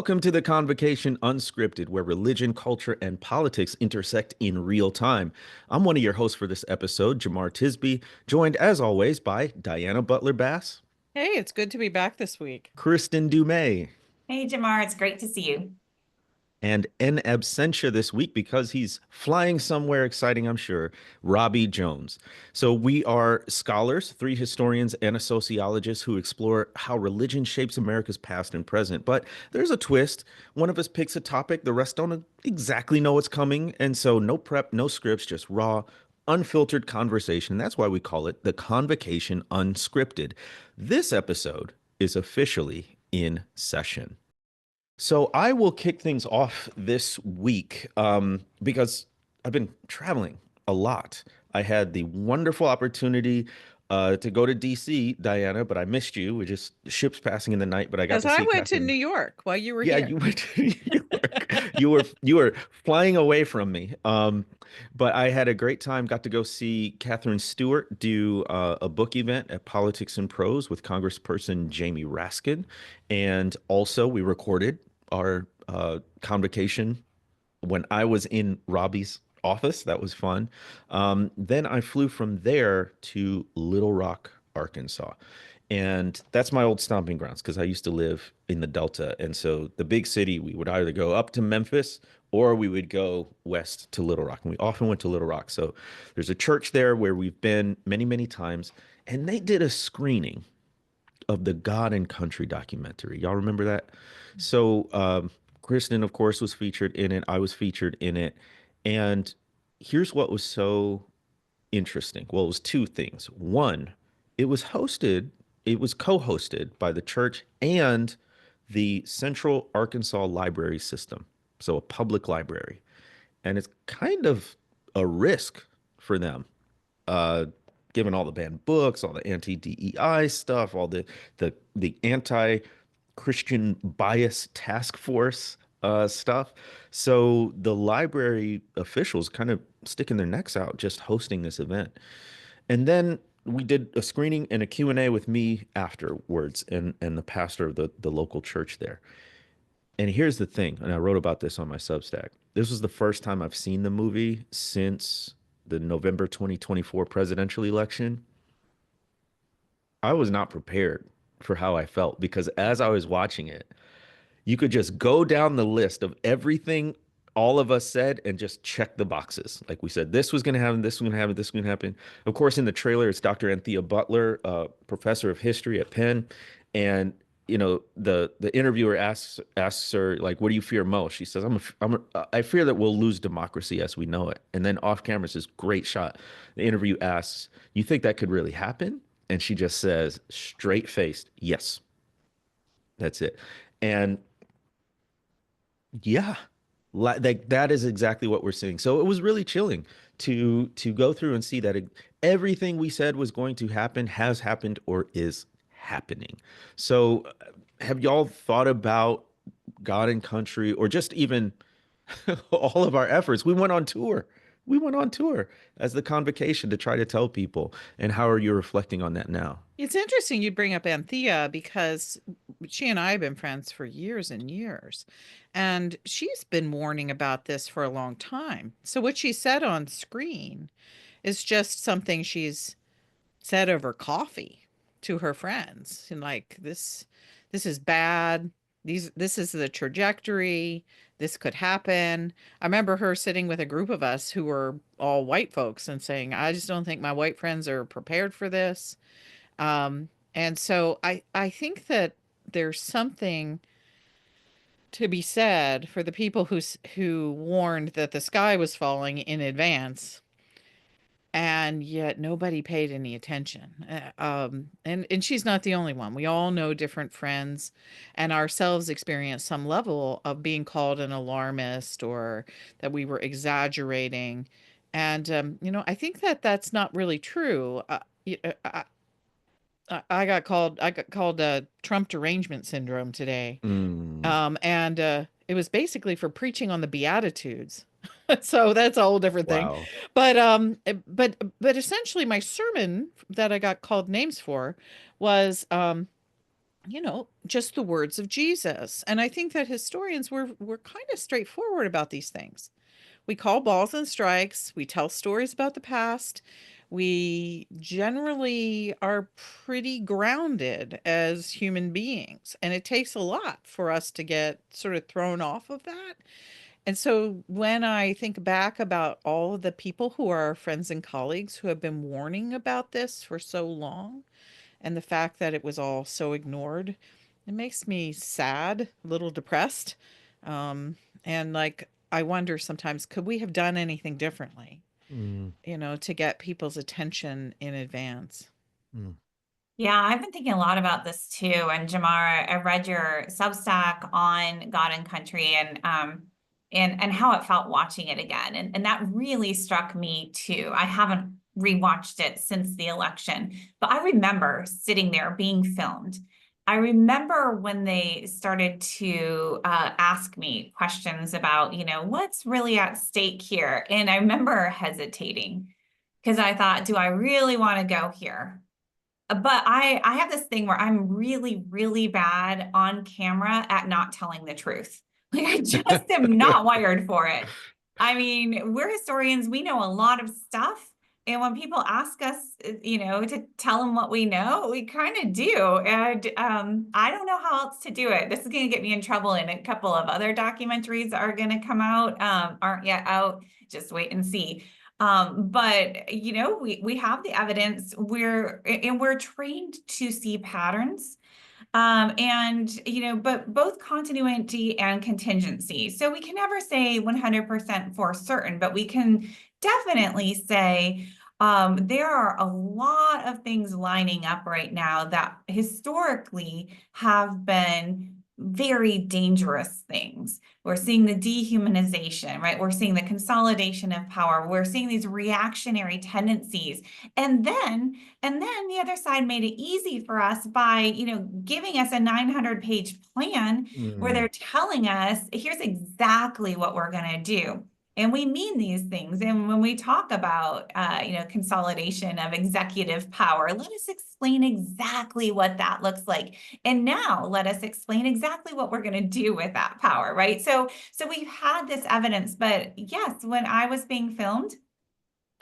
Welcome to the Convocation Unscripted, where religion, culture, and politics intersect in real time. I'm one of your hosts for this episode, Jemar Tisby, joined as always by Diana Butler Bass, Hey, it's good to be back this week. Kristin Du Mez, Hey, Jemar, it's great to see you. and in absentia this week because he's flying somewhere exciting, I'm sure, Robbie Jones. So we are scholars, three historians and a sociologist who explore how religion shapes America's past and present. But there's a twist. One of us picks a topic, the rest don't exactly know what's coming. And so no prep, no scripts, just raw, unfiltered conversation. That's why we call it the Convocation Unscripted. This episode is officially in session. So I will kick things off this week because I've been traveling a lot. I had the wonderful opportunity to go to DC, Diana, but I missed you. We just ships passing in the night, but I got As to I see went to Catherine. New York while you were Yeah, here. you went to New York. You were flying away from me. But I had a great time. Got to go see Catherine Stewart do a book event at Politics and Prose with Congressperson Jamie Raskin, and also we recorded our convocation when I was in Robbie's office. That was fun. Then I flew from there to Little Rock, Arkansas. And that's my old stomping grounds because I used to live in the Delta. And so the big city, we would either go up to Memphis or we would go west to Little Rock. And we often went to Little Rock. So there's a church there where we've been many, many times. And they did a screening of the God and Country documentary. Y'all remember that? So Kristen, of course, was featured in it. I was featured in it. And here's what was so interesting. Well, it was two things. One, it was hosted, it was co-hosted by the church and the Central Arkansas Library System. So a public library. And it's kind of a risk for them, uh, given all the banned books, all the anti-DEI stuff, all the anti-Christian bias task force stuff. So the library officials kind of sticking their necks out just hosting this event. And then we did a screening and a Q&A with me afterwards and the pastor of the local church there. And here's the thing, and I wrote about this on my Substack. This was the first time I've seen the movie since the November 2024 presidential election. I was not prepared for how I felt because as I was watching it, you could just go down the list of everything all of us said and just check the boxes. Like we said, this was going to happen, this was going to happen, this was going to happen. Of course, in the trailer, it's Dr. Anthea Butler, professor of history at Penn, and the interviewer asks her like, "What do you fear most?" She says, I fear that we'll lose democracy as we know it." And then off camera, it's this great shot. The interview asks, "You think that could really happen?" And she just says, straight faced, "Yes." That's it. And yeah, like that is exactly what we're seeing. So it was really chilling to go through and see that everything we said was going to happen has happened or is happening. So have y'all thought about God and country or just even all of our efforts? We went on tour. We went on tour as the convocation to try to tell people. And how are you reflecting on that now? It's interesting you bring up Anthea because she and I have been friends for years and years. And she's been warning about this for a long time. So what she said on screen is just something she's said over coffee to her friends. And like this is bad. This is the trajectory. This could happen. I remember her sitting with a group of us who were all white folks and saying, I just don't think my white friends are prepared for this. And so I think that there's something to be said for the people who warned that the sky was falling in advance, and yet nobody paid any attention. And she's not the only one. We all know different friends, and ourselves experience some level of being called an alarmist or that we were exaggerating. And I think that that's not really true. I got called Trump derangement syndrome today. Mm, And it was basically for preaching on the Beatitudes. So that's a whole different thing. wow. But essentially my sermon that I got called names for was just the words of Jesus. And I think that historians were kind of straightforward about these things. We call balls and strikes, we tell stories about the past. We generally are pretty grounded as human beings, and it takes a lot for us to get sort of thrown off of that. And so when I think back about all of the people who are our friends and colleagues who have been warning about this for so long, and the fact that it was all so ignored, it makes me sad, a little depressed. Um, and like, I wonder sometimes, could we have done anything differently, Mm, to get people's attention in advance? mm, Yeah, I've been thinking a lot about this too. And Jemar, I read your Substack on God and Country and how it felt watching it again. And that really struck me too. I haven't rewatched it since the election, but I remember sitting there being filmed. I remember when they started to ask me questions about, what's really at stake here. And I remember hesitating because I thought, do I really want to go here? But I have this thing where I'm really, really bad on camera at not telling the truth. Like I just am not wired for it. I mean, we're historians, we know a lot of stuff. And when people ask us, to tell them what we know, we kind of do. And I don't know how else to do it. This is going to get me in trouble. And a couple of other documentaries are going to come out, aren't yet out. Just wait and see. But we have the evidence. We're trained to see patterns. But both continuity and contingency. So we can never say 100% for certain, but we can definitely say there are a lot of things lining up right now that historically have been very dangerous things. We're seeing the dehumanization, right? We're seeing the consolidation of power. We're seeing these reactionary tendencies. And then the other side made it easy for us by, giving us a 900-page plan where mm, they're telling us, here's exactly what we're going to do. And we mean these things. And when we talk about, consolidation of executive power, let us explain exactly what that looks like. And now let us explain exactly what we're going to do with that power, right? So we've had this evidence, but yes, when I was being filmed,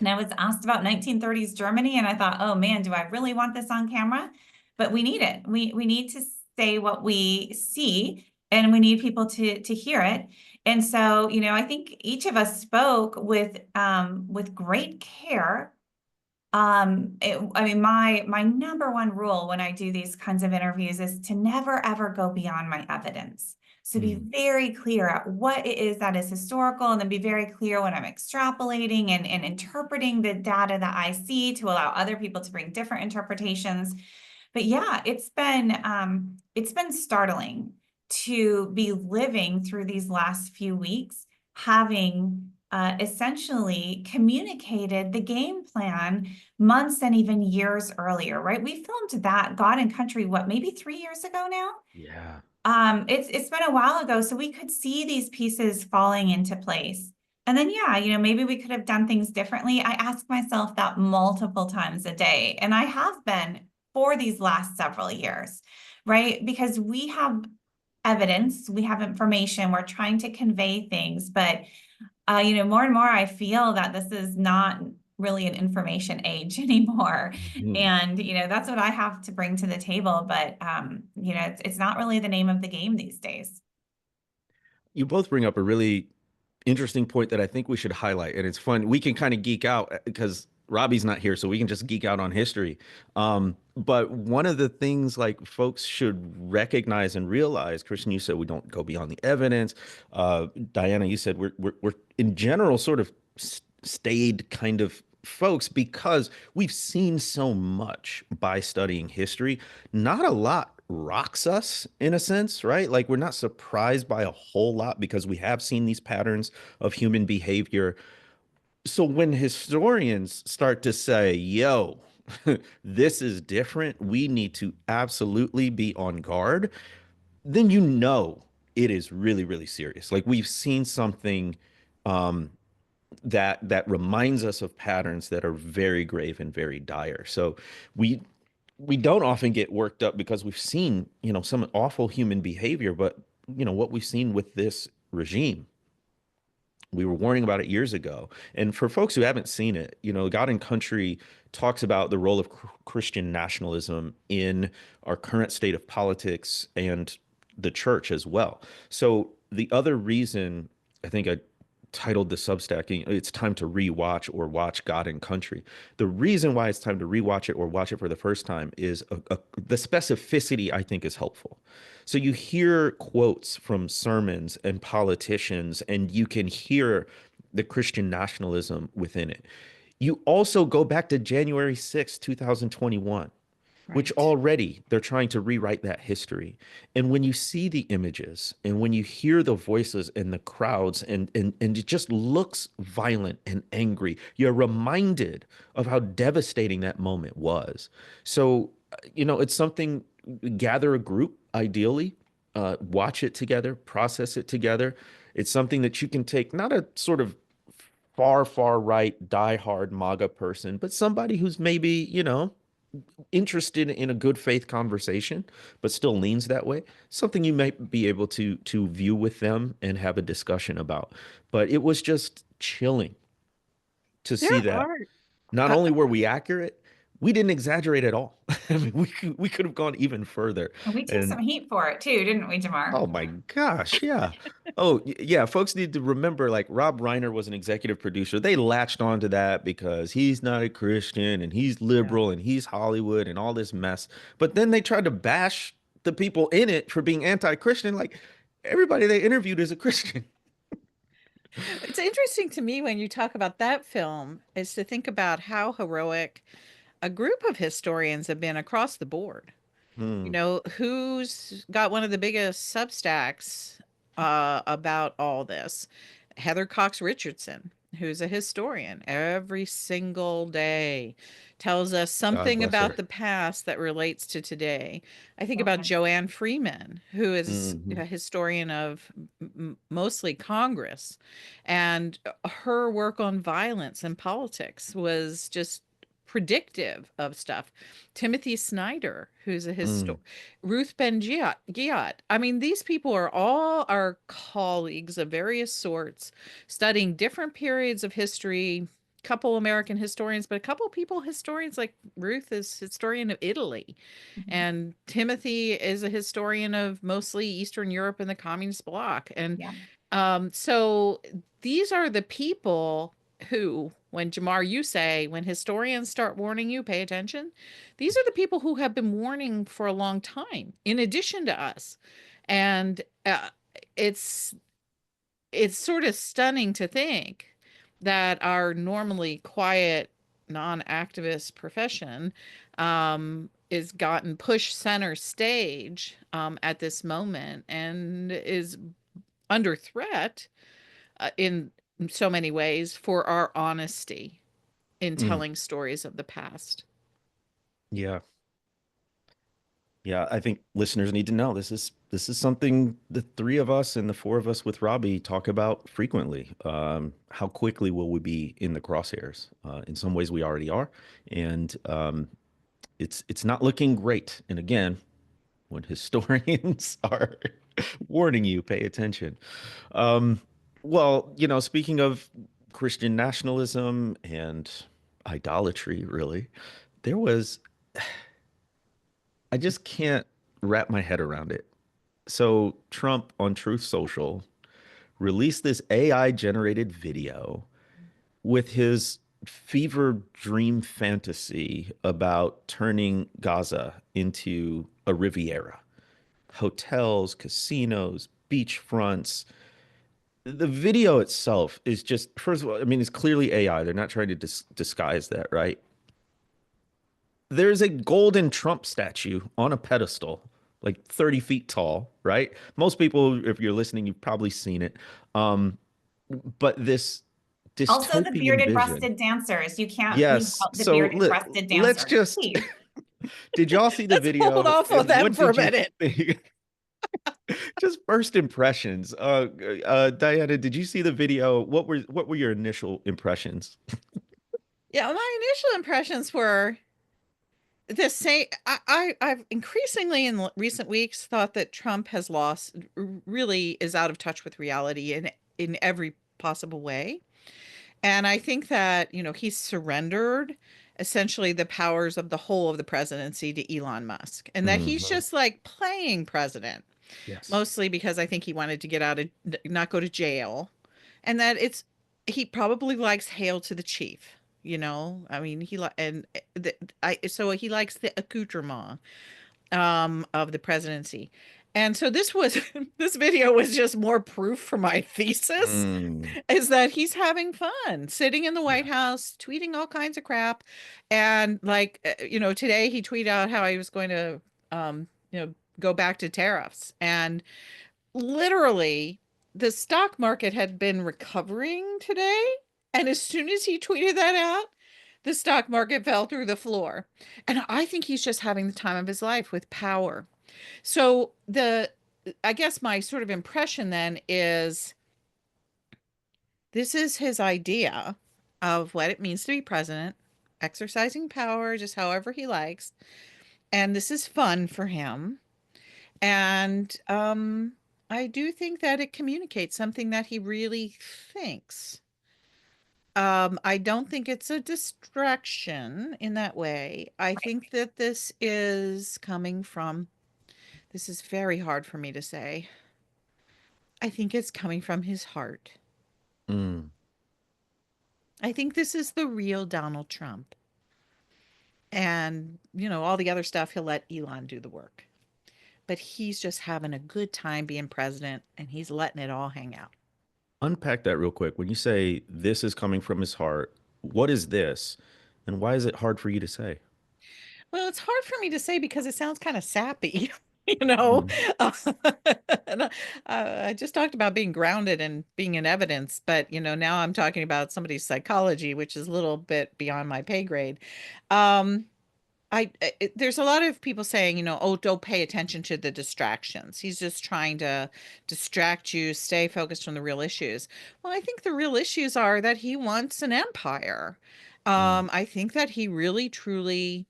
and I was asked about 1930s Germany, and I thought, oh man, do I really want this on camera? But we need it. We need to say what we see, and we need people to hear it. And so, I think each of us spoke with great care. My number one rule when I do these kinds of interviews is to never ever go beyond my evidence. So be mm. very clear at what it is that is historical, and then be very clear when I'm extrapolating and interpreting the data that I see to allow other people to bring different interpretations. But yeah, it's been startling to be living through these last few weeks, having essentially communicated the game plan months and even years earlier, right? We filmed that God and Country, what, maybe 3 years ago now? Yeah. It's been a while ago, so we could see these pieces falling into place. And then, yeah, maybe we could have done things differently. I ask myself that multiple times a day, and I have been for these last several years, right? Because we have evidence, we have information, we're trying to convey things, but more and more I feel that this is not really an information age anymore. Mhm. And, that's what I have to bring to the table. But, it's not really the name of the game these days. You both bring up a really interesting point that I think we should highlight. And it's fun. We can kind of geek out because Robbie's not here, so we can just geek out on history. But one of the things like folks should recognize and realize, Kristen, you said we don't go beyond the evidence. Diana, you said we're in general sort of stayed kind of folks because we've seen so much by studying history. Not a lot rocks us in a sense, right? Like we're not surprised by a whole lot because we have seen these patterns of human behavior. So when historians start to say, yo, this is different, we need to absolutely be on guard, then it is really, really serious. Like we've seen something um, that reminds us of patterns that are very grave and very dire. So we we don't often get worked up because we've seen, some awful human behavior, but what we've seen with this regime, we were warning about it years ago. And for folks who haven't seen it, God and Country talks about the role of Christian nationalism in our current state of politics and the church as well. So the other reason I think I titled the Substack, it's time to rewatch or watch God and Country. The reason why it's time to rewatch it or watch it for the first time is the specificity I think is helpful. So you hear quotes from sermons and politicians, and you can hear the Christian nationalism within it. You also go back to January 6, 2021, which Right. already they're trying to rewrite that history. And when you see the images and when you hear the voices and the crowds and it just looks violent and angry, you're reminded of how devastating that moment was. So, it's something, gather a group, ideally, watch it together, process it together. It's something that you can take, not a sort of far right, diehard MAGA person, but somebody who's maybe, interested in a good faith conversation, but still leans that way, something you might be able to view with them and have a discussion about. But it was just chilling to There see that are not uh, only were we accurate, we didn't exaggerate at all. I mean, we could have gone even further. And we took And some heat for it too, didn't we, Jemar? oh my gosh, yeah. Oh, yeah, folks need to remember like Rob Reiner was an executive producer. They latched onto that because he's not a Christian and he's yeah. liberal and he's Hollywood and all this mess. But then they tried to bash the people in it for being anti-Christian. Like everybody they interviewed is a Christian. It's interesting to me when you talk about that film is to think about how heroic a group of historians have been across the board. Hmm. Who's got one of the biggest Substacks about all this? Heather Cox Richardson, who's a historian, every single day tells us God something bless about her. the past that relates to today. I think about Okay. Joanne Freeman, who is Hmm. a historian of mostly Congress, and her work on violence and politics was just predictive of stuff. Timothy Snyder, who's a Hmm. Ruth Ben Giat. I mean, these people are all our colleagues of various sorts, studying different periods of history. Couple American historians, but a couple people historians like Ruth is historian of Italy, Mhm. and Timothy is a historian of mostly Eastern Europe and the communist bloc. And Yeah. so these are the people who, when Jamar, you say, when historians start warning you, pay attention. These are the people who have been warning for a long time, in addition to us. And it's it's sort of stunning to think that our normally quiet, non-activist profession is gotten pushed center stage at this moment and is under threat in so many ways for our honesty in Hmm. telling stories of the past. Yeah. Yeah, I think listeners need to know this is something the three of us and the four of us with Robbie talk about frequently. How quickly will we be in the crosshairs? In some ways, we already are, and it's not looking great. And again, when historians are warning you, pay attention. Um, well, speaking of Christian nationalism and idolatry, really, there was I just can't wrap my head around it. So Trump on Truth Social released this AI generated video with his fever dream fantasy about turning Gaza into a Riviera. Hotels, casinos, beachfronts. The video itself is just, first of all, I mean, it's clearly AI. They're not trying to disguise that, right? There's a golden Trump statue on a pedestal, like 30 feet tall, right? Most people, if you're listening, you've probably seen it. Um, but this Also, the dystopian bearded vision. breasted dancers. You can't leave Yes. out the So bearded breasted let's dancers, just, please. did y'all see the Let's hold video? off on And them what for a did you minute. think? Just first impressions. Diana, did you see the video? What were your initial impressions? Yeah, my initial impressions were the same. I've increasingly in recent weeks thought that Trump has lost, really is out of touch with reality in every possible way. And I think that, he's surrendered essentially the powers of the whole of the presidency to Elon Musk, and that he's Mhm. just like playing president, Yes. mostly because I think he wanted to get out of, not go to jail, and that he probably likes Hail to the Chief. I mean, so he likes the accoutrement of the presidency. And so this was this video was just more proof for my thesis, Mm. is that he's having fun sitting in the White Yeah. House, tweeting all kinds of crap. And like, today he tweeted out how he was going to, go back to tariffs. And literally, the stock market had been recovering today. And as soon as he tweeted that out, the stock market fell through the floor. And I think he's just having the time of his life with power. So I guess my sort of impression then is this is his idea of what it means to be president, exercising power just however he likes. And this is fun for him. And I do think that it communicates something that he really thinks. I don't think it's a distraction in that way. I think that this is very hard for me to say. I think it's coming from his heart. Mm. I think this is the real Donald Trump. And, all the other stuff, he'll let Elon do the work. But he's just having a good time being president, and he's letting it all hang out. Unpack that real quick. When you say this is coming from his heart, what is this? And why is it hard for you to say? Well, it's hard for me to say because it sounds kind of sappy, you know. Mm. Uh, and, I just talked about being grounded and being in evidence, but now I'm talking about somebody's psychology, which is a little bit beyond my pay grade. Um, there's a lot of people saying, oh, don't pay attention to the distractions. He's just trying to distract you, stay focused on the real issues. Well, I think the real issues are that he wants an empire. Mm. I think that he really truly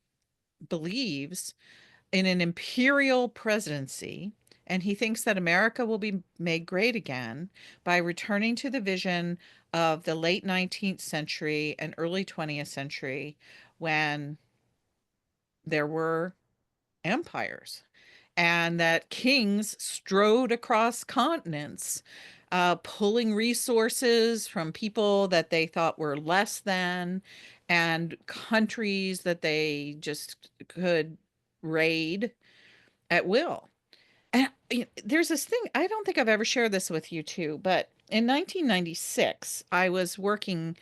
believes in an imperial presidency, and he thinks that America will be made great again by returning to the vision of the late 19th century and early 20th century, when there were empires and that kings strode across continents, pulling resources from people that they thought were less than, and countries that they just could raid at will. And there's this thing, I don't think I've ever shared this with you too, but in 1996, I was working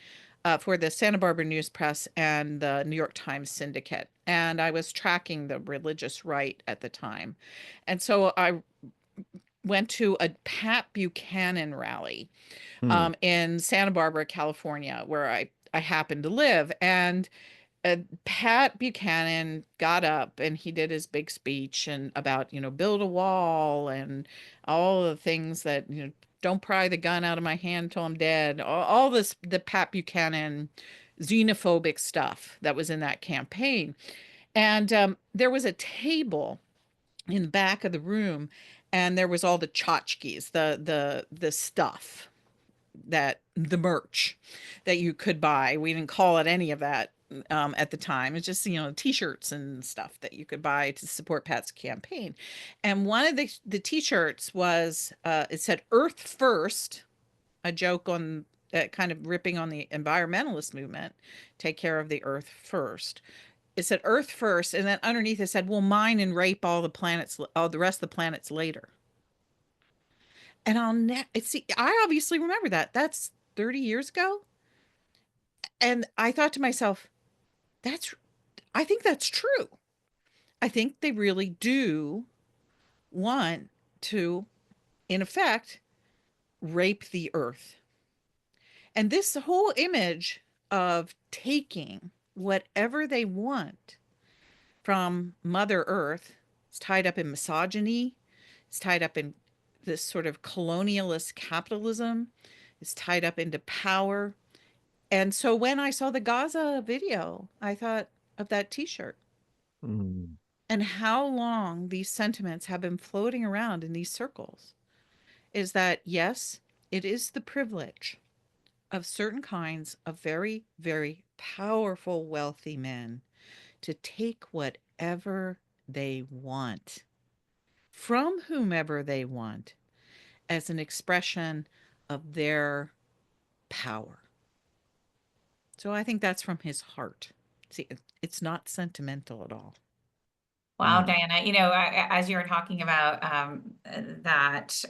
for the Santa Barbara News Press and the New York Times Syndicate, and I was tracking the religious right at the time. And so I went to a Pat Buchanan rally Mm. in Santa Barbara, California, where I happened to live. And Pat Buchanan got up and he did his big speech and about, build a wall and all the things that, don't pry the gun out of my hand till I'm dead. All this, the Pat Buchanan xenophobic stuff that was in that campaign. And there was a table in the back of the room, and there was all the tchotchkes, the stuff, that the merch that you could buy. We didn't call it any of that at the time. It's just, t-shirts and stuff that you could buy to support Pat's campaign. And one of the t-shirts was, it said Earth First, a joke on kind of ripping on the environmentalist movement, take care of the earth first. It said Earth first, and then underneath it said, we'll mine and rape all the rest of the planets later. And see, I obviously remember that. That's 30 years ago. And I thought to myself, that's, I think that's true. I think they really do want to, in effect, rape the earth. And this whole image of taking whatever they want from Mother Earth is tied up in misogyny, it's tied up in this sort of colonialist capitalism, it's tied up into power. And so when I saw the Gaza video, I thought of that t-shirt. Mm. And how long these sentiments have been floating around in these circles is that, yes, it is the privilege of certain kinds of very, very powerful, wealthy men to take whatever they want from whomever they want as an expression of their power. So I think that's from his heart. See, it's not sentimental at all. Wow, Mm. Diana, as you were talking about that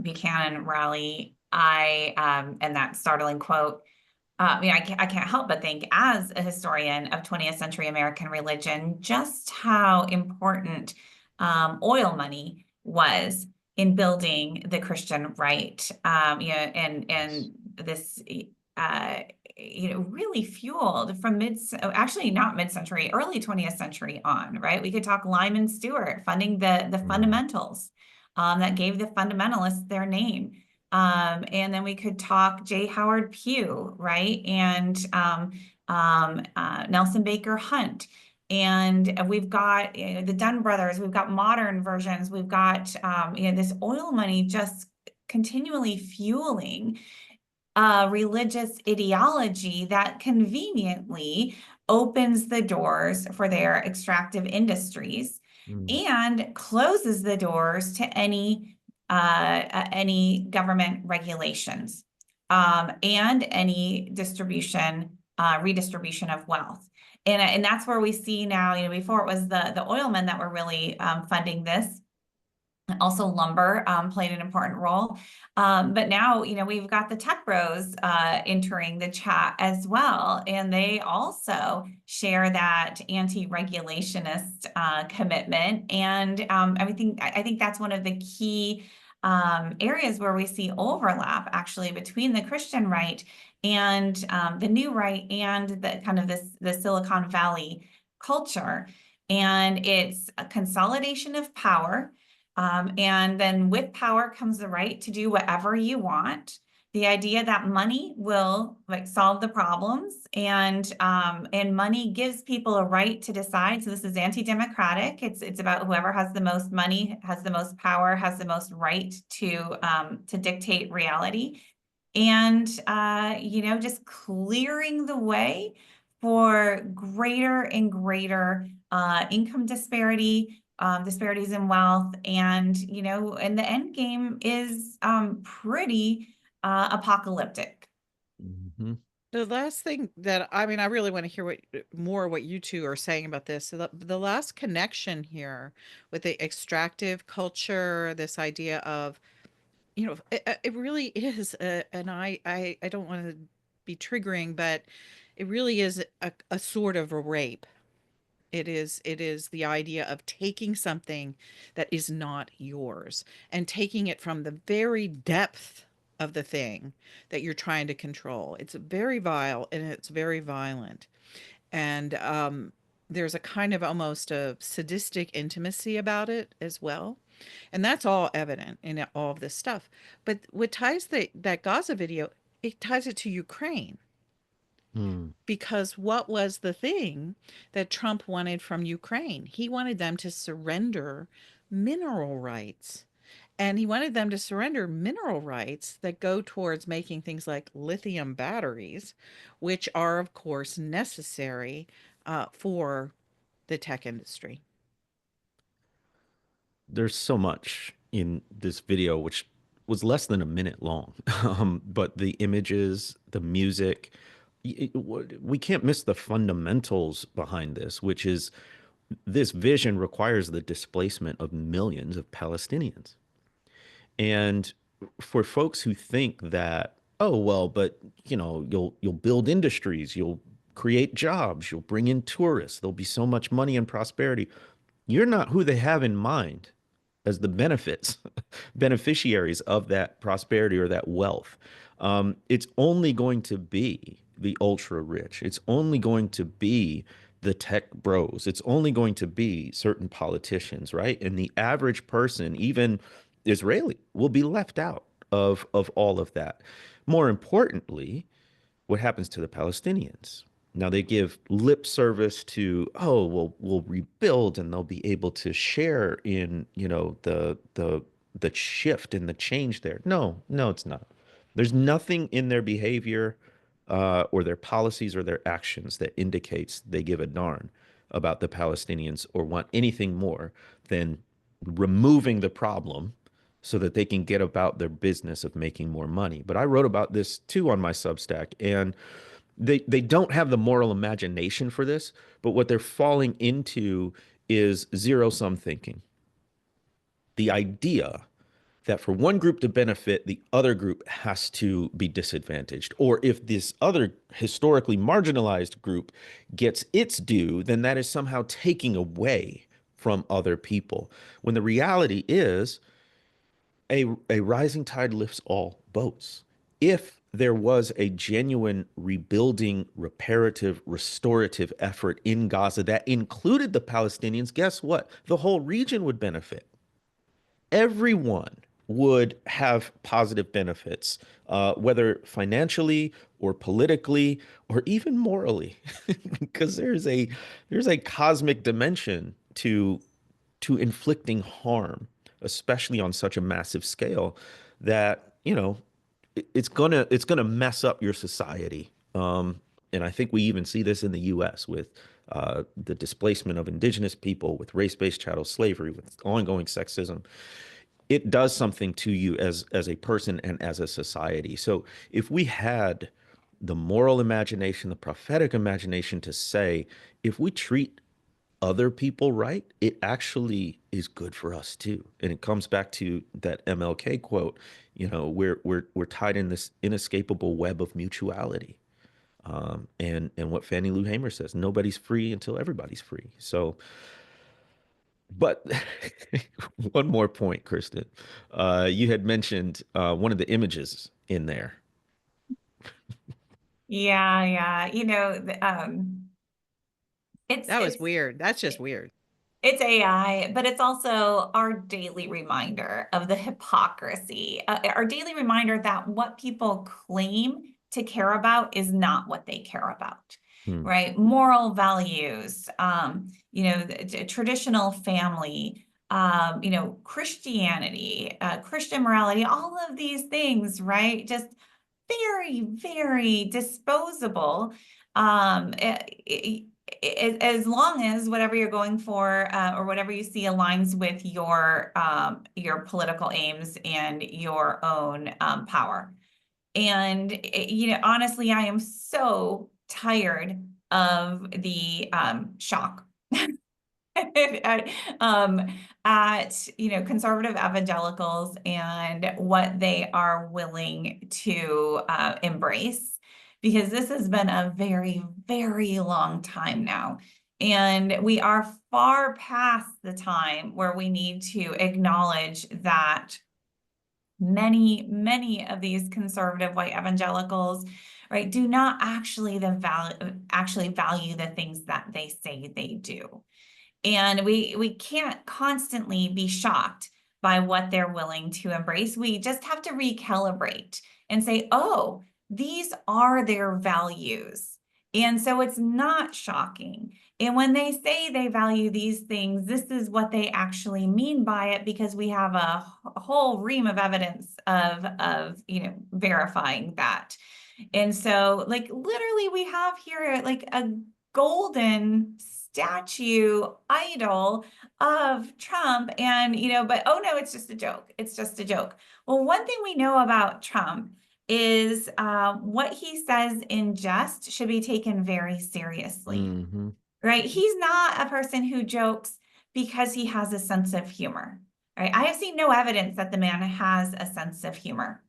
Buchanan rally, and that startling quote, I can't help but think, as a historian of 20th century American religion, just how important oil money was in building the Christian right. And this, uh, really fueled from actually not mid-century, early 20th century on, right? We could talk Lyman Stewart funding the fundamentals that gave the fundamentalists their name. And then we could talk J. Howard Pugh, right? And Nelson Baker Hunt. And we've got the Dunn brothers, we've got modern versions, we've got this oil money just continually fueling religious ideology that conveniently opens the doors for their extractive industries Mm. and closes the doors to any government regulations and any redistribution of wealth. And that's where we see now, before it was the oilmen that were really funding this. Also, lumber played an important role. But now, we've got the tech bros entering the chat as well. And they also share that anti-regulationist commitment. And I think that's one of the key areas where we see overlap actually between the Christian right and the new right and the kind of the Silicon Valley culture. And it's a consolidation of power. And then with power comes the right to do whatever you want. The idea that money will solve the problems, and money gives people a right to decide. So this is anti-democratic. It's about whoever has the most money, has the most power, has the most right to dictate reality, and just clearing the way for greater and greater income disparity, disparities in wealth. And and the end game is pretty apocalyptic. Mm-hmm. The last thing that I really want to hear what you two are saying about this. So the last connection here with the extractive culture, this idea of, it really is, and I don't want to be triggering, but it really is a sort of a rape. It is the idea of taking something that is not yours and taking it from the very depth of the thing that you're trying to control. It's very vile and it's very violent. And there's a kind of almost a sadistic intimacy about it as well. And that's all evident in all of this stuff. But what ties that Gaza video, it ties it to Ukraine, Mm. because what was the thing that Trump wanted from Ukraine? He wanted them to surrender mineral rights. And he wanted them to surrender mineral rights that go towards making things like lithium batteries, which are, of course, necessary for the tech industry. There's so much in this video, which was less than a minute long. But the images, the music, we can't miss the fundamentals behind this, which is this vision requires the displacement of millions of Palestinians. And for folks who think that, oh, well, but you'll build industries, you'll create jobs, you'll bring in tourists, there'll be so much money and prosperity. You're not who they have in mind as the beneficiaries of that prosperity or that wealth. It's only going to be the ultra rich. It's only going to be the tech bros. It's only going to be certain politicians, right? And the average person, even Israeli, will be left out of all of that. More importantly, what happens to the Palestinians? Now they give lip service to, oh, well, we'll rebuild and they'll be able to share in, the shift and the change there. No, no, it's not. There's nothing in their behavior or their policies or their actions that indicates they give a darn about the Palestinians or want anything more than removing the problem so that they can get about their business of making more money. But I wrote about this too on my Substack, and they don't have the moral imagination for this, but what they're falling into is zero-sum thinking. The idea that for one group to benefit, the other group has to be disadvantaged. Or if this other historically marginalized group gets its due, then that is somehow taking away from other people. When the reality is a rising tide lifts all boats. If there was a genuine rebuilding, reparative, restorative effort in Gaza that included the Palestinians, guess what? The whole region would benefit. Everyone would have positive benefits, whether financially or politically or even morally, because there's a cosmic dimension to inflicting harm, especially on such a massive scale, that it's gonna mess up your society. And I think we even see this in the U.S. with the displacement of indigenous people, with race-based chattel slavery, with ongoing sexism. It does something to you as a person and as a society. So if we had the moral imagination, the prophetic imagination to say, if we treat other people right, it actually is good for us too. And it comes back to that MLK quote, we're tied in this inescapable web of mutuality. And what Fannie Lou Hamer says, nobody's free until everybody's free. So, but one more point, Kristin. You had mentioned one of the images in there. Yeah, yeah. That was It's weird. That's just weird. It's AI, but it's also our daily reminder of the hypocrisy, our daily reminder that what people claim to care about is not what they care about, Hmm. right? Moral values, the traditional family, Christianity, Christian morality, all of these things, right? Just very, very disposable. As long as whatever you're going for or whatever you see aligns with your political aims and your own power. And honestly, I am so tired of the shock at conservative evangelicals and what they are willing to embrace, because this has been a very, very long time now. And we are far past the time where we need to acknowledge that many of these conservative white evangelicals, right, do not actually value the things that they say they do. And we can't constantly be shocked by what they're willing to embrace. We just have to recalibrate and say, oh, these are their values. And so it's not shocking. And when they say they value these things, this is what they actually mean by it, because we have a whole ream of evidence of verifying that. And so, like, literally, we have here like a golden statue idol of Trump, and but oh no, it's just a joke. It's just a joke. Well, one thing we know about Trump is what he says in jest should be taken very seriously. Mm-hmm. Right? He's not a person who jokes because he has a sense of humor. Right? I have seen no evidence that the man has a sense of humor.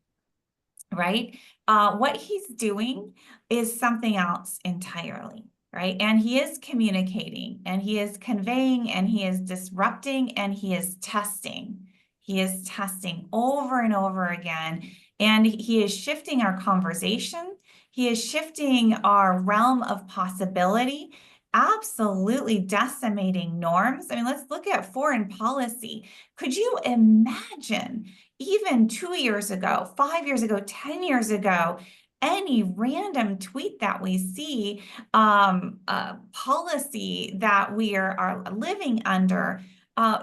Right? What he's doing is something else entirely. Right? And he is communicating, and he is conveying, and he is disrupting, and he is testing. He is testing over and over again. And he is shifting our conversation. He is shifting our realm of possibility, absolutely decimating norms. I mean, let's look at foreign policy. Could you imagine even 2 years ago, 5 years ago, 10 years ago, any random tweet that we see, policy that we are living under,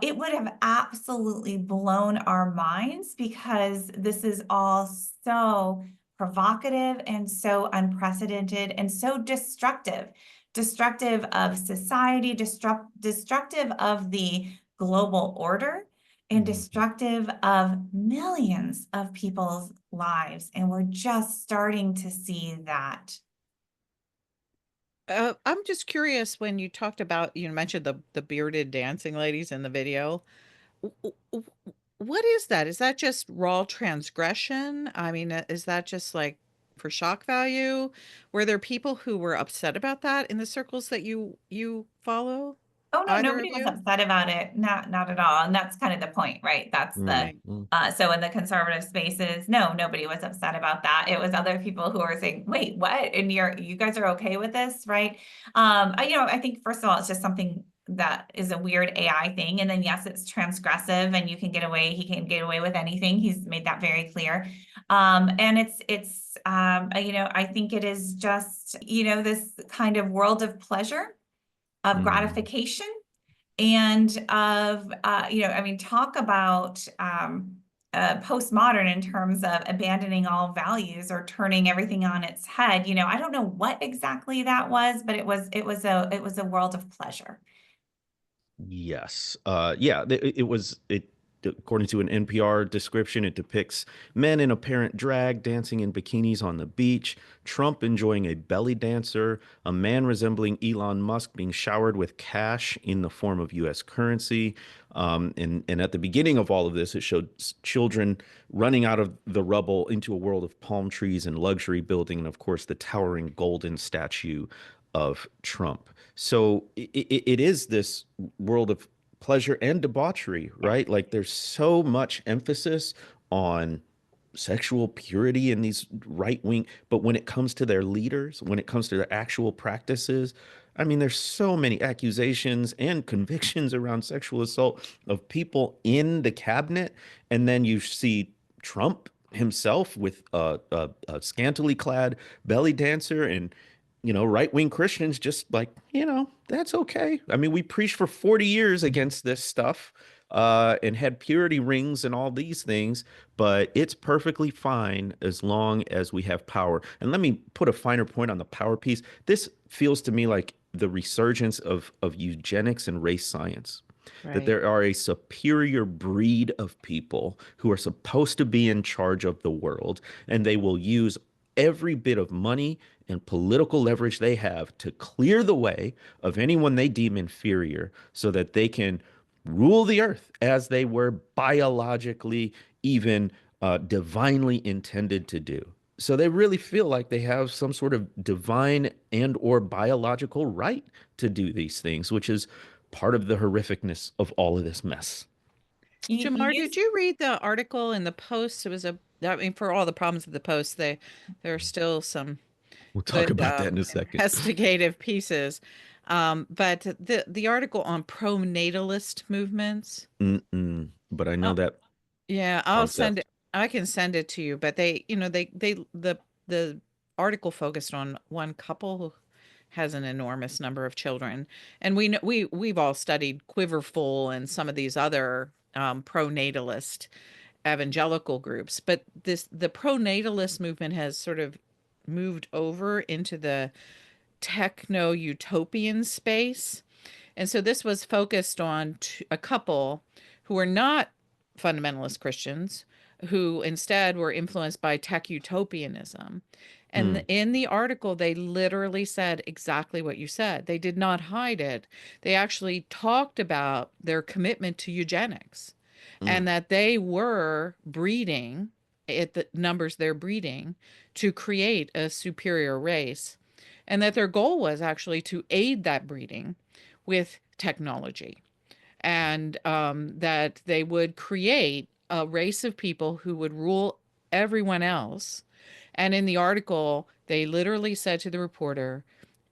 it would have absolutely blown our minds, because this is all so provocative and so unprecedented and so destructive of society, destructive of the global order, and destructive of millions of people's lives. And we're just starting to see that. I'm just curious, when you talked about, you mentioned the bearded dancing ladies in the video. What is that? Is that just raw transgression? I mean, is that just like for shock value? Were there people who were upset about that in the circles that you follow? Oh, no, Either of nobody was you? upset about it. Not at all. And that's kind of the point, right? That's the, Right. so in the conservative spaces, no, nobody was upset about that. It was other people who were saying, wait, what? And you guys are okay with this, right? I think, first of all, it's just something that is a weird AI thing. And then, yes, it's transgressive, and he can get away with anything. He's made that very clear. And I think it is just, this kind of world of pleasure, of gratification, and of, talk about postmodern in terms of abandoning all values or turning everything on its head. I don't know what exactly that was, but it was a world of pleasure. Yes. Yeah, according to an NPR description, it depicts men in apparent drag dancing in bikinis on the beach, Trump enjoying a belly dancer, a man resembling Elon Musk being showered with cash in the form of US currency. And at the beginning of all of this, it showed children running out of the rubble into a world of palm trees and luxury building, and of course, the towering golden statue of Trump. So it is this world of pleasure and debauchery, right? Like there's so much emphasis on sexual purity in these right wing, but when it comes to their leaders, when it comes to their actual practices, I mean, there's so many accusations and convictions around sexual assault of people in the cabinet. And then you see Trump himself with a scantily clad belly dancer, and right-wing Christians just like, that's okay. I mean, we preached for 40 years against this stuff, and had purity rings and all these things, but it's perfectly fine as long as we have power. And let me put a finer point on the power piece. This feels to me like the resurgence of eugenics and race science. That Right. there are a superior breed of people who are supposed to be in charge of the world, and they will use every bit of money and political leverage they have to clear the way of anyone they deem inferior, so that they can rule the earth as they were biologically, even divinely intended to do. So they really feel like they have some sort of divine and or biological right to do these things, which is part of the horrificness of all of this mess. Jamar, You did you read the article in the Post? It was I mean, for all the problems of the Post, there are still some We'll talk good about that in a second. investigative pieces. But the article on pro-natalist movements. But I know Oh, that yeah, I'll send concept. it. I can send it to you. But the article focused on one couple who has an enormous number of children, and we know we've all studied Quiverful and some of these other pro-natalist evangelical groups, but the pro-natalist movement has sort of moved over into the techno utopian space. And so this was focused on a couple who were not fundamentalist Christians, who instead were influenced by tech utopianism. And Mm, in the article, they literally said exactly what you said. They did not hide it. They actually talked about their commitment to eugenics, mm, and that they were breeding at the numbers they're breeding to create a superior race, and that their goal was actually to aid that breeding with technology, and that they would create a race of people who would rule everyone else. And in the article, they literally said to the reporter,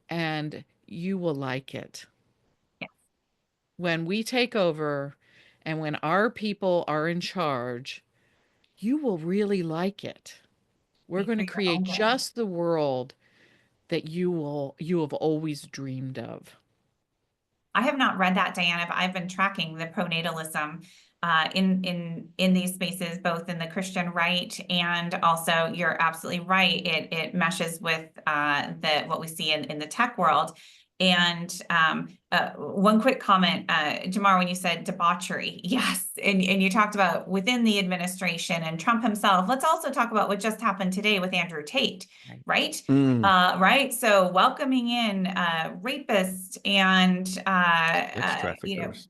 and you will like it. When we take over and when our people are in charge, you will really like it. We're going to for your own create good. just the world that you have always dreamed of. I have not read that, Diana, but I've been tracking the pronatalism in these spaces, both in the Christian right, and also you're absolutely right. It meshes with what we see in the tech world. And one quick comment, Jemar, when you said debauchery, yes, and you talked about within the administration and Trump himself. Let's also talk about what just happened today with Andrew Tate, right? Right. So welcoming in rapists and Sex traffickers.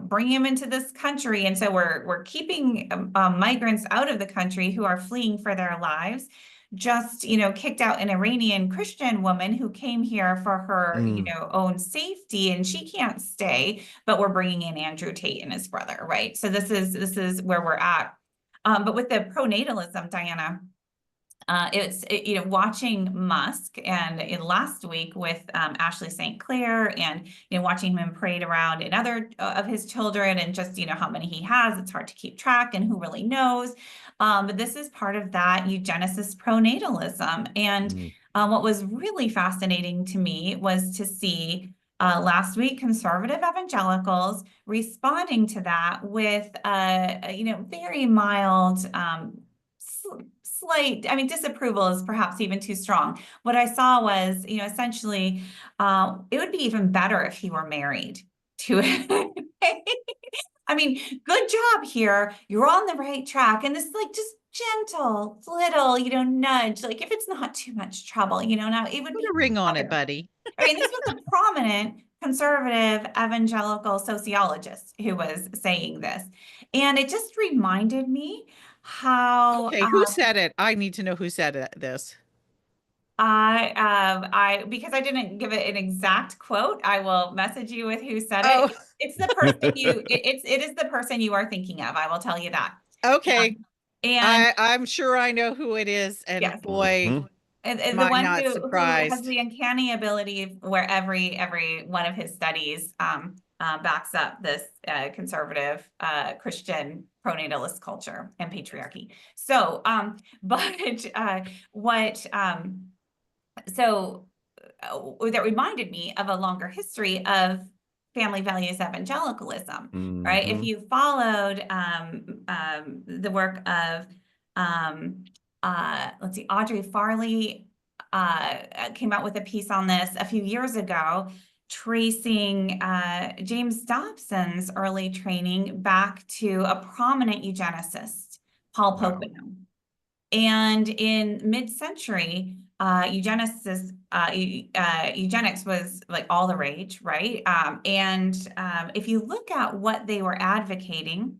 bringing them into this country, and so we're keeping migrants out of the country who are fleeing for their lives. Just kicked out an Iranian Christian woman who came here for her own safety, and she can't stay. But we're bringing in Andrew Tate and his brother, right? So this is where we're at. But with the pronatalism, Diana, it's watching Musk and last week with Ashley St. Clair, and watching him parade around in other of his children, and just how many he has. It's hard to keep track, and who really knows. But this is part of that eugenicist pronatalism. And what was really fascinating to me was to see last week conservative evangelicals responding to that with very mild slight, disapproval is perhaps even too strong. What I saw was, essentially, it would be even better if he were married to good job here. You're on the right track. And this just gentle little, nudge, like if it's not too much trouble, now it would Put be a ring on it, better. buddy. This was a prominent conservative evangelical sociologist who was saying this. And it just reminded me how Okay, who said it? I need to know who said this. because I didn't give it an exact quote, I will message you with who said Oh. it. It's the person it is the person you are thinking of. I will tell you that. Okay. And I'm sure I know who it is, and yes. boy, and am the I one not who has surprised. the uncanny ability where every one of his studies backs up this conservative Christian pronatalist culture and patriarchy. So, that reminded me of a longer history of family values evangelicalism, right? If you followed the work of let's see, Audrey Farley came out with a piece on this a few years ago, tracing James Dobson's early training back to a prominent eugenicist, Paul Pocono. And in mid-century, eugenics was like all the rage, right? If you look at what they were advocating,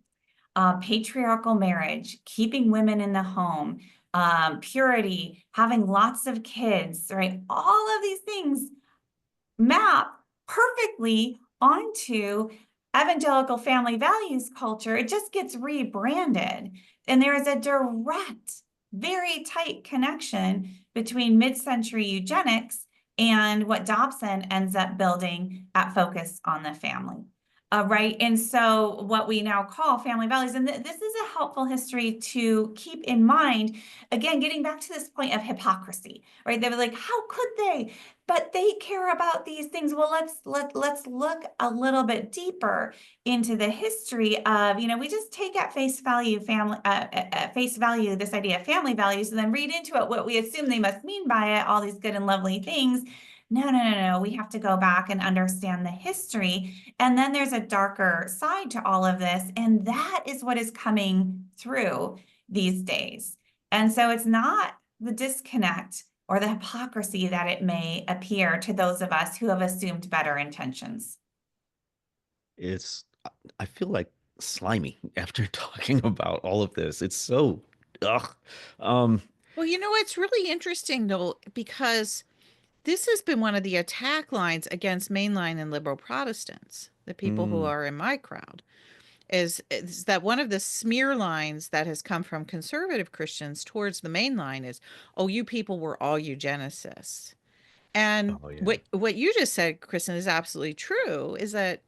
patriarchal marriage, keeping women in the home, purity, having lots of kids, right? All of these things map perfectly onto evangelical family values culture. It just gets rebranded. And there is a direct, very tight connection between mid-century eugenics and what Dobson ends up building at Focus on the Family. Right. And so what we now call family values, and this is a helpful history to keep in mind, again, getting back to this point of hypocrisy, right? They were like, how could they? But they care about these things. Well, let's look a little bit deeper into the history of, we just take at face value this idea of family values, and then read into it what we assume they must mean by it, all these good and lovely things. No. We have to go back and understand the history. And then there's a darker side to all of this. And that is what is coming through these days. And so it's not the disconnect or the hypocrisy that it may appear to those of us who have assumed better intentions. I feel like slimy after talking about all of this. It's so, ugh. Well, it's really interesting, though, because this has been one of the attack lines against mainline and liberal Protestants, the people who are in my crowd, is that one of the smear lines that has come from conservative Christians towards the mainline is, oh, you people were all eugenicists. And what you just said, Kristen, is absolutely true, is that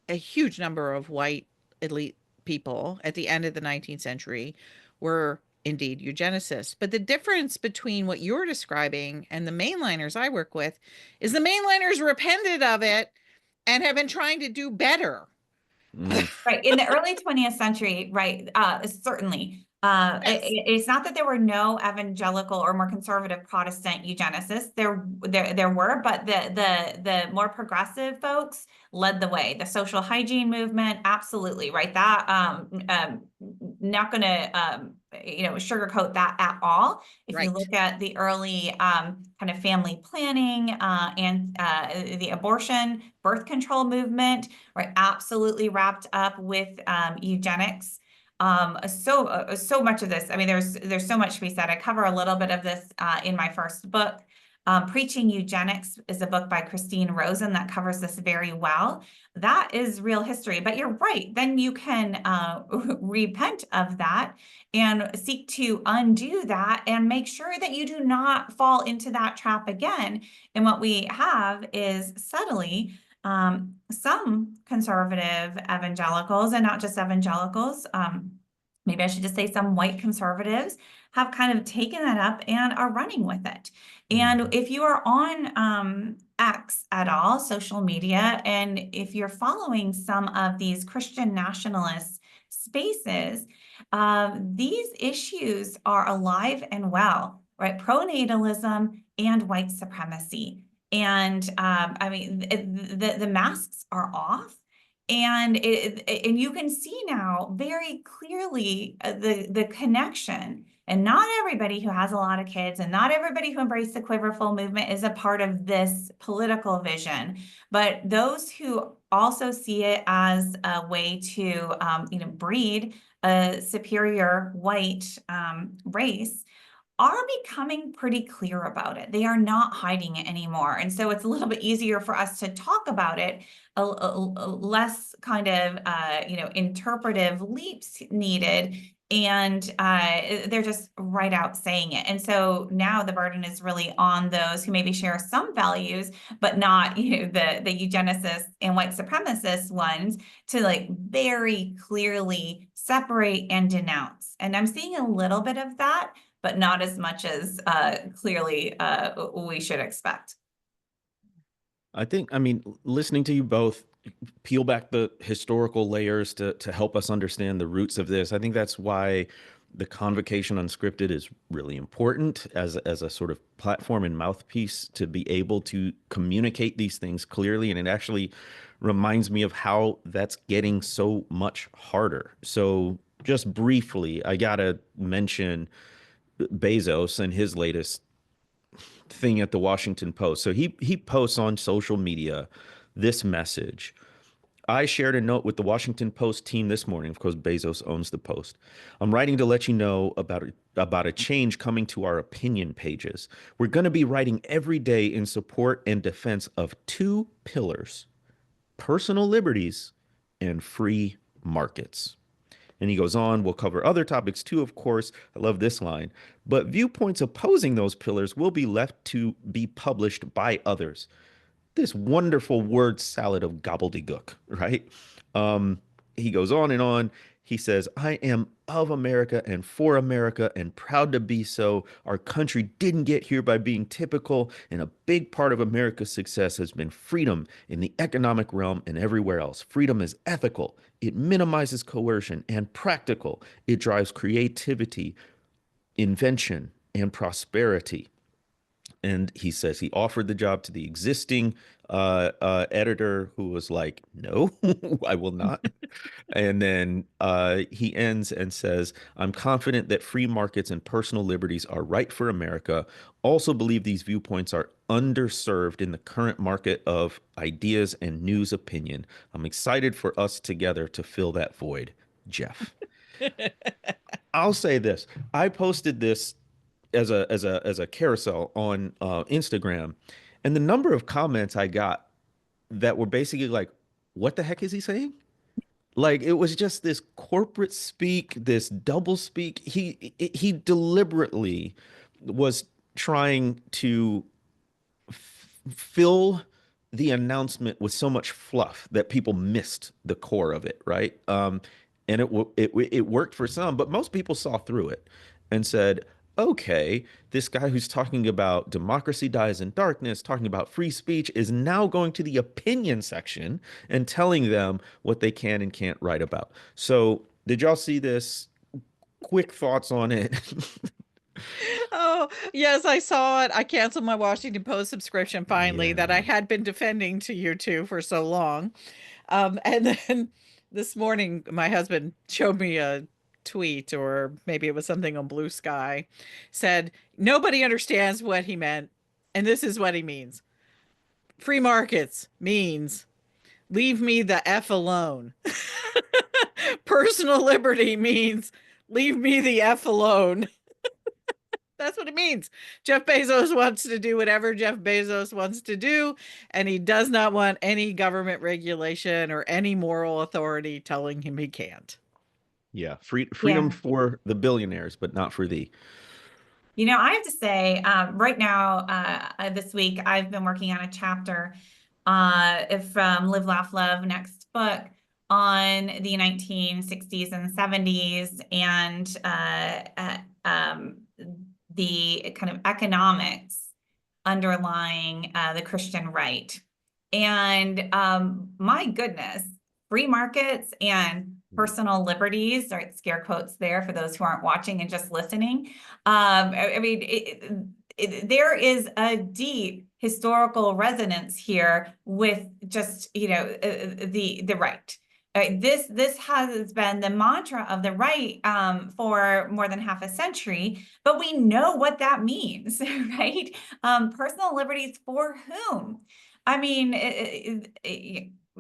a huge number of white elite people at the end of the 19th century were indeed eugenicists. But the difference between what you're describing and the mainliners I work with is the mainliners repented of it and have been trying to do better. Right. In the early 20th century, right, certainly. Yes. It's not that there were no evangelical or more conservative Protestant eugenicists. There were, but the more progressive folks led the way. The social hygiene movement, absolutely, right? That not going to sugarcoat that at all. If you Right. look at the early kind of family planning and the abortion, birth control movement, right, absolutely wrapped up with eugenics. So much of this, I mean, there's so much to be said. I cover a little bit of this in my first book. Preaching Eugenics is a book by Christine Rosen that covers this very well. That is real history, but you're right. Then you can repent of that and seek to undo that and make sure that you do not fall into that trap again. And what we have is subtly some conservative evangelicals, and not just evangelicals, maybe I should just say some white conservatives, have kind of taken that up and are running with it. And if you are on X at all, social media, and if you're following some of these Christian nationalist spaces, these issues are alive and well, right? Pronatalism and white supremacy. And I mean, the masks are off. And you can see now very clearly the connection. And not everybody who has a lot of kids and not everybody who embraced the quiverful movement is a part of this political vision. But those who also see it as a way to breed a superior white race are becoming pretty clear about it. They are not hiding it anymore. And so it's a little bit easier for us to talk about it, less kind of, interpretive leaps needed. And they're just right out saying it. And so now the burden is really on those who maybe share some values, but not, the eugenicists and white supremacist ones, to like very clearly separate and denounce. And I'm seeing a little bit of that, but not as much as clearly we should expect. I mean, listening to you both peel back the historical layers to help us understand the roots of this, I think that's why the Convocation Unscripted is really important as a sort of platform and mouthpiece to be able to communicate these things clearly. And it actually reminds me of how that's getting so much harder. So just briefly, I gotta mention Bezos and his latest thing at the Washington Post. So he posts on social media this message. I shared a note with the Washington Post team this morning. Of course, Bezos owns the Post. I'm writing to let you know about a change coming to our opinion pages. We're going to be writing every day in support and defense of two pillars: personal liberties and free markets. And he goes on, we'll cover other topics too, of course. I love this line. But viewpoints opposing those pillars will be left to be published by others. This wonderful word salad of gobbledygook, right? He goes on and on. He says, I am of America and for America and proud to be so. Our country didn't get here by being typical, and a big part of America's success has been freedom in the economic realm and everywhere else. Freedom is ethical. It minimizes coercion and practical. It drives creativity, invention, and prosperity. And he says he offered the job to the existing editor, who was like, no, I will not. And then he ends and says, I'm confident that free markets and personal liberties are right for America. Also believe these viewpoints are underserved in the current market of ideas and news opinion. I'm excited for us together to fill that void. Jeff. I'll say this. I posted this as a carousel on Instagram, and the number of comments I got that were basically like, what the heck is he saying? Like, it was just this corporate speak, this double speak. He deliberately was trying to fill the announcement with so much fluff that people missed the core of it, right? And it worked for some, but most people saw through it. and said, okay, this guy who's talking about democracy dies in darkness, talking about free speech, is now going to the opinion section and telling them what they can and can't write about. So, did y'all see this? Quick thoughts on it. Oh, yes, I saw it. I canceled my Washington Post subscription finally that I Yeah. had been defending to you two for so long. And then this morning, my husband showed me a tweet, or maybe it was something on Blue Sky, said, nobody understands what he meant. And this is what he means. Free markets means leave me the F alone. Personal liberty means leave me the F alone. That's what it means. Jeff Bezos wants to do whatever Jeff Bezos wants to do, and he does not want any government regulation or any moral authority telling him he can't. Yeah, Yeah. freedom for the billionaires, but not for thee. You know, I have to say, right now, this week, I've been working on a chapter from Live, Laugh, Love next book on the 1960s and 70s and the kind of economics underlying the Christian right. And my goodness, free markets and personal liberties, or scare quotes there for those who aren't watching and just listening. I mean, there is a deep historical resonance here with just, the right. This has been the mantra of the right for more than half a century, but we know what that means, right? Personal liberties for whom? I mean,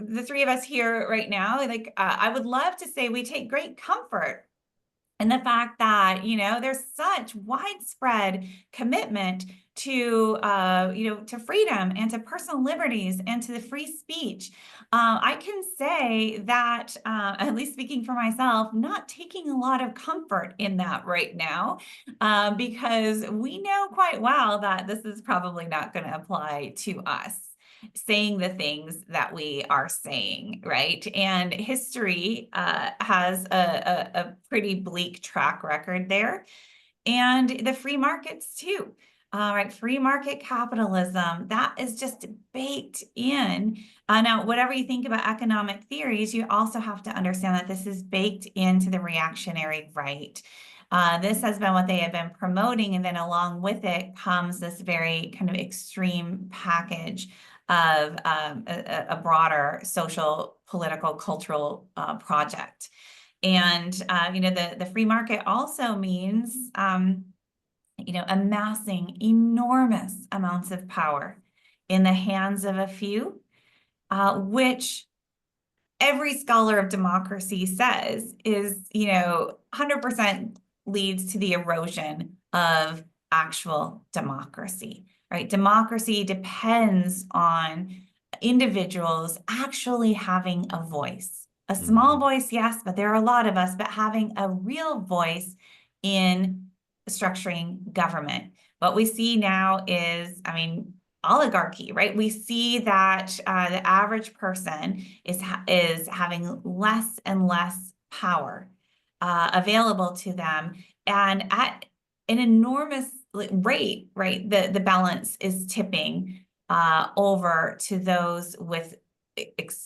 the three of us here right now, like I would love to say we take great comfort in the fact that, there's such widespread commitment to, to freedom and to personal liberties and to the free speech. I can say that, at least speaking for myself, not taking a lot of comfort in that right now, because we know quite well that this is probably not going to apply to us saying the things that we are saying, right? And history has a pretty bleak track record there, and the free markets too. Right, free market capitalism, that is just baked in. Now, whatever you think about economic theories, you also have to understand that this is baked into the reactionary right. This has been what they have been promoting, and then along with it comes this very kind of extreme package of a broader social, political, cultural project. And the free market also means amassing enormous amounts of power in the hands of a few, which every scholar of democracy says is 100% leads to the erosion of actual democracy, right? Democracy depends on individuals actually having a voice. A small voice, yes, but there are a lot of us, but having a real voice in structuring government. What we see now is, oligarchy, right? We see that the average person is having less and less power available to them, and at an enormous rate, right? The balance is tipping over to those with an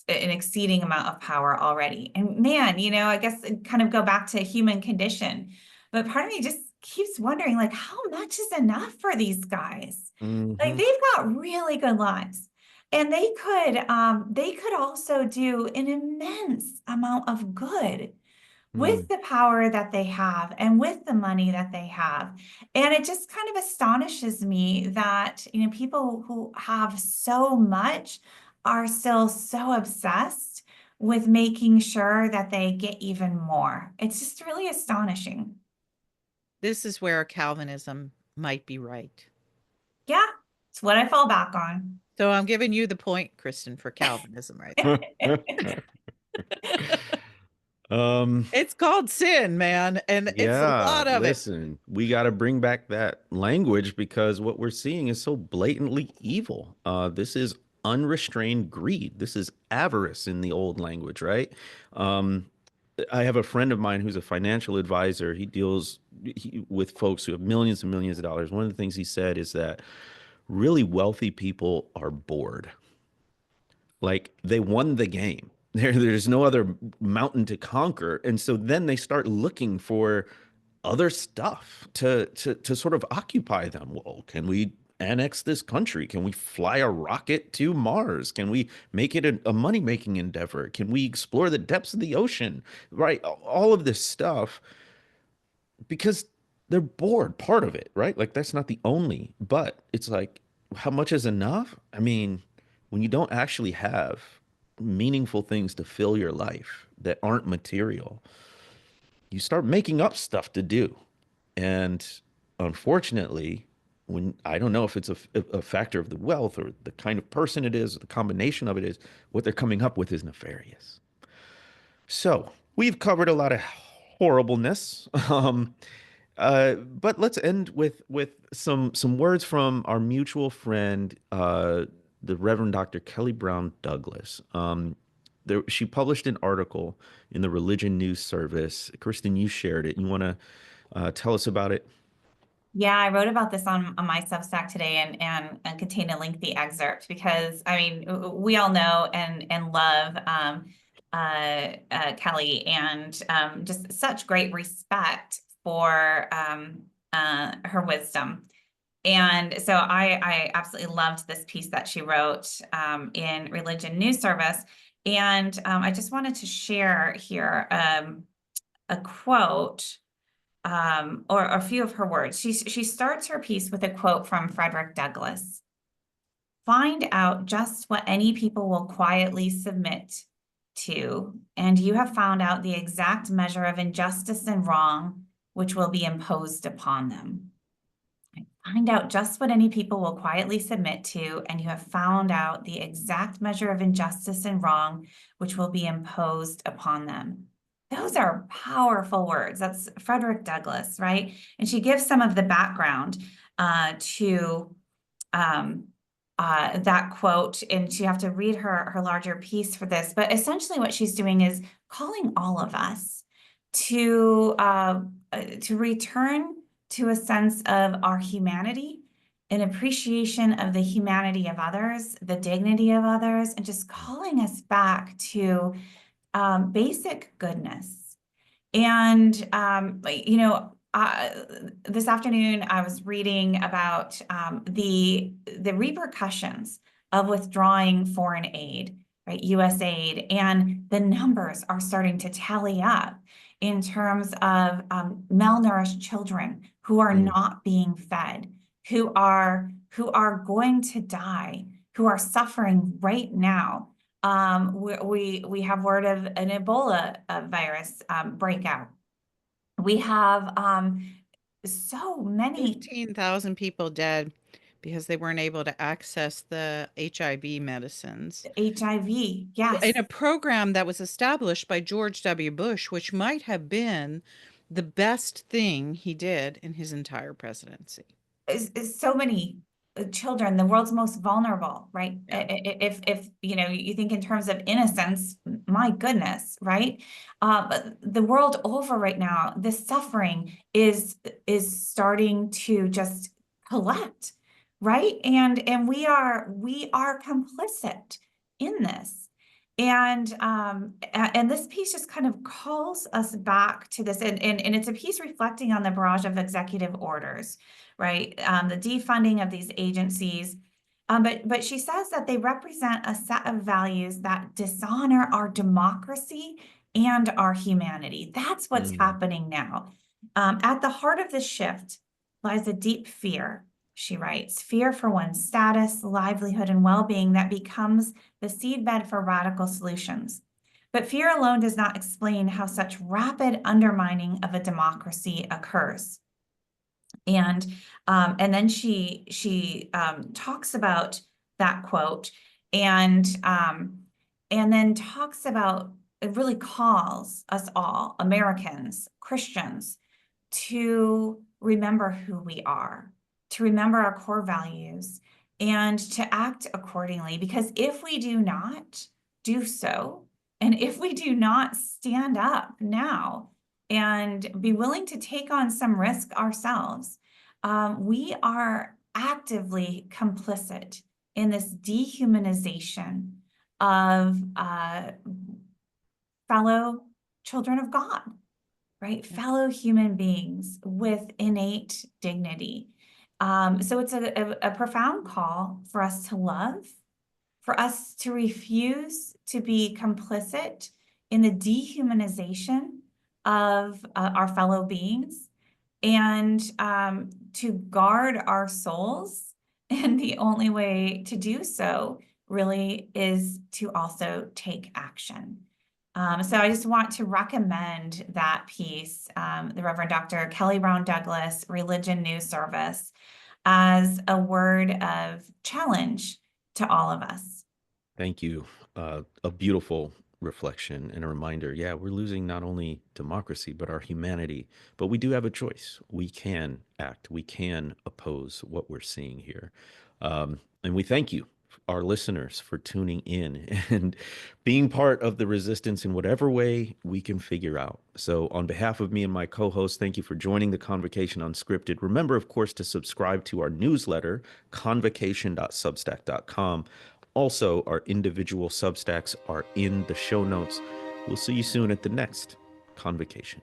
exceeding amount of power already. And man, I guess kind of go back to human condition, but part of me just keeps wondering, like, how much is enough for these guys? Like, they've got really good lives, and they could also do an immense amount of good with the power that they have and with the money that they have. And it just kind of astonishes me that, people who have so much are still so obsessed with making sure that they get even more. It's just really astonishing. This is where Calvinism might be right. Yeah, it's what I fall back on. So I'm giving you the point, Kristin, for Calvinism right now. It's called sin, man, and it's a lot of it. Listen, we got to bring back that language because what we're seeing is so blatantly evil. This is unrestrained greed. This is avarice in the old language, right? I have a friend of mine who's a financial advisor. He deals with folks who have millions and millions of dollars. One of the things he said is that really wealthy people are bored. Like they won the game. There's no other mountain to conquer. And so then they start looking for other stuff to sort of occupy them. Well, can we annex this country? Can we fly a rocket to Mars? Can we make it a money-making endeavor? Can we explore the depths of the ocean? Right? All of this stuff because they're bored, part of it, right? Like that's not the only, but it's like, how much is enough? I mean, when you don't actually have meaningful things to fill your life that aren't material, you start making up stuff to do. And unfortunately, when I don't know if it's a factor of the wealth or the kind of person it is, or the combination of it is, what they're coming up with is nefarious. So we've covered a lot of horribleness. But let's end with some words from our mutual friend, the Reverend Dr. Kelly Brown Douglas. She published an article in the Religion News Service. Kristin, you shared it. You want to tell us about it? Yeah, I wrote about this on my Substack today and contained a lengthy excerpt because I mean we all know and love Kelly and just such great respect for her wisdom. And so I absolutely loved this piece that she wrote in Religion News Service. And I just wanted to share here a quote or a few of her words. She starts her piece with a quote from Frederick Douglass. Find out just what any people will quietly submit to, and you have found out the exact measure of injustice and wrong which will be imposed upon them. Find out just what any people will quietly submit to, and you have found out the exact measure of injustice and wrong which will be imposed upon them. Those are powerful words. That's Frederick Douglass, right? And she gives some of the background to that quote, and you have to read her larger piece for this. But essentially what she's doing is calling all of us to return to a sense of our humanity, an appreciation of the humanity of others, the dignity of others, and just calling us back to basic goodness. And, you know, this afternoon I was reading about the repercussions of withdrawing foreign aid, right, U.S. aid, and the numbers are starting to tally up in terms of malnourished children who are not being fed, who are going to die, who are suffering right now. We have word of an Ebola virus breakout. We have so many 15,000 people dead because they weren't able to access the HIV medicines. HIV, yes. In a program that was established by George W. Bush, which might have been the best thing he did in his entire presidency. Is so many children, the world's most vulnerable, right? Yeah. If you know, you think in terms of innocence, my goodness, right? But the world over right now, the suffering is starting to just collect, right? And we are complicit in this. And this piece just kind of calls us back to this, and it's a piece reflecting on the barrage of executive orders, right? The defunding of these agencies. But she says that they represent a set of values that dishonor our democracy and our humanity. That's what's happening now. At the heart of this shift lies a deep fear, she writes, fear for one's status, livelihood, and well-being that becomes the seedbed for radical solutions. But fear alone does not explain how such rapid undermining of a democracy occurs. And then she talks about that quote and then talks about, it really calls us all, Americans, Christians, to remember who we are, to remember our core values, and to act accordingly. Because if we do not do so, And if we do not stand up now and be willing to take on some risk ourselves, we are actively complicit in this dehumanization of fellow children of God, right? Fellow human beings with innate dignity. So it's a profound call for us to love, for us to refuse to be complicit in the dehumanization of our fellow beings, and to guard our souls. And the only way to do so really is to also take action. So I just want to recommend that piece, the Reverend Dr. Kelly Brown Douglas, Religion News Service, as a word of challenge to all of us. Thank you. A beautiful reflection and a reminder. Yeah, we're losing not only democracy, but our humanity. But we do have a choice. We can act. We can oppose what we're seeing here. And we thank you, our listeners, for tuning in and being part of the resistance in whatever way we can figure out. So on behalf of me and my co-host, thank you for joining the Convocation Unscripted. Remember, of course, to subscribe to our newsletter, convocation.substack.com. Also, our individual Substacks are in the show notes. We'll see you soon at the next Convocation.